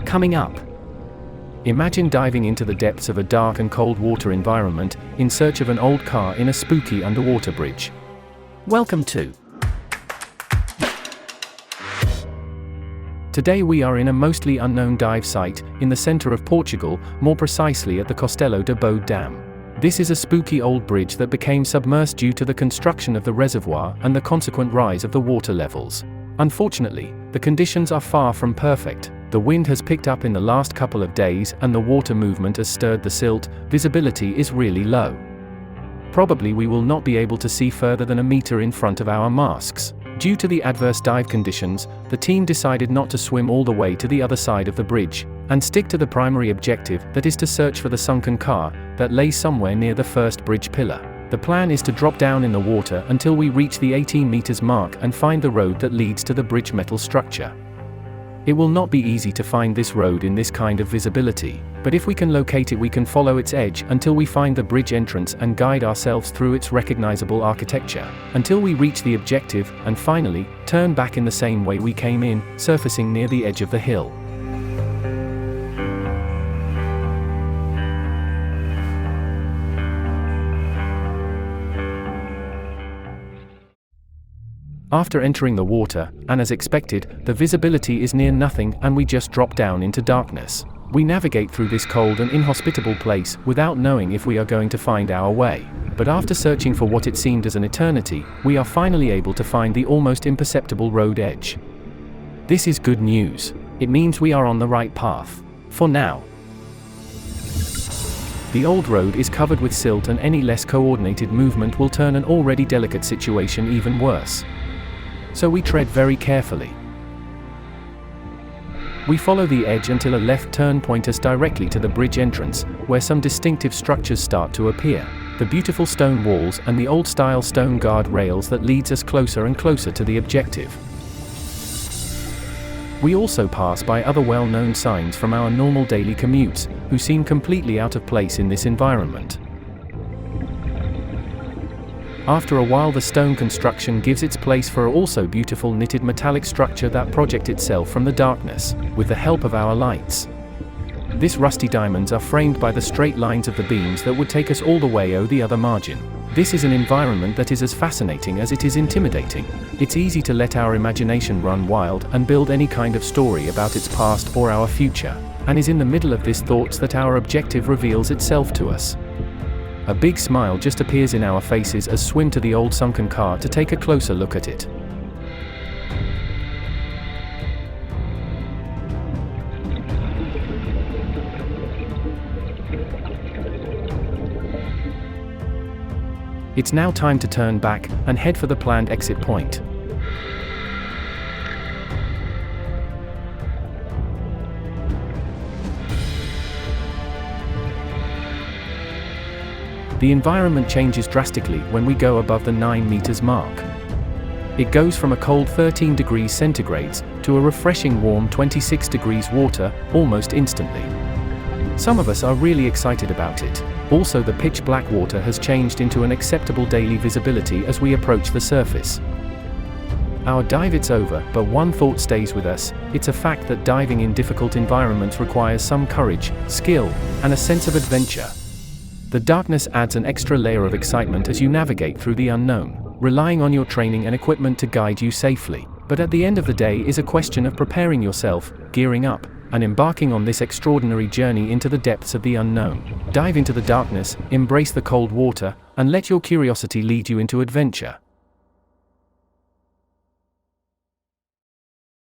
Coming up. Imagine diving into the depths of a dark and cold water environment, in search of an old car in a spooky underwater bridge. Welcome to. Today we are in a mostly unknown dive site, in the center of Portugal, more precisely at the Castelo de Bode Dam. This is a spooky old bridge that became submerged due to the construction of the reservoir and the consequent rise of the water levels. Unfortunately, the conditions are far from perfect. The wind has picked up in the last couple of days and the water movement has stirred the silt. Visibility is really low. Probably we will not be able to see further than a meter in front of our masks. Due to the adverse dive conditions, the team decided not to swim all the way to the other side of the bridge, and stick to the primary objective, that is to search for the sunken car that lay somewhere near the first bridge pillar. The plan is to drop down in the water until we reach the 18 meters mark and find the road that leads to the bridge metal structure. It will not be easy to find this road in this kind of visibility, but if we can locate it we can follow its edge until we find the bridge entrance and guide ourselves through its recognizable architecture, until we reach the objective, and finally, turn back in the same way we came in, surfacing near the edge of the hill. After entering the water, and as expected, the visibility is near nothing and we just drop down into darkness. We navigate through this cold and inhospitable place without knowing if we are going to find our way. But after searching for what it seemed as an eternity, we are finally able to find the almost imperceptible road edge. This is good news. It means we are on the right path. For now. The old road is covered with silt and any less coordinated movement will turn an already delicate situation even worse. So we tread very carefully. We follow the edge until a left turn points us directly to the bridge entrance, where some distinctive structures start to appear. The beautiful stone walls and the old-style stone guard rails that leads us closer and closer to the objective. We also pass by other well-known signs from our normal daily commutes, who seem completely out of place in this environment. After a while the stone construction gives its place for a also beautiful knitted metallic structure that projects itself from the darkness, with the help of our lights. These rusty diamonds are framed by the straight lines of the beams that would take us all the way over the other margin. This is an environment that is as fascinating as it is intimidating. It's easy to let our imagination run wild and build any kind of story about its past or our future, and is in the middle of these thoughts that our objective reveals itself to us. A big smile just appears in our faces as swim to the old sunken car to take a closer look at it. It's now time to turn back and head for the planned exit point. The environment changes drastically when we go above the 9 meters mark. It goes from a cold 13 degrees centigrade to a refreshing warm 26 degrees water, almost instantly. Some of us are really excited about it. Also the pitch black water has changed into an acceptable daily visibility as we approach the surface. Our dive is over, but one thought stays with us. It's a fact that diving in difficult environments requires some courage, skill, and a sense of adventure. The darkness adds an extra layer of excitement as you navigate through the unknown, relying on your training and equipment to guide you safely. But at the end of the day is a question of preparing yourself, gearing up, and embarking on this extraordinary journey into the depths of the unknown. Dive into the darkness, embrace the cold water, and let your curiosity lead you into adventure.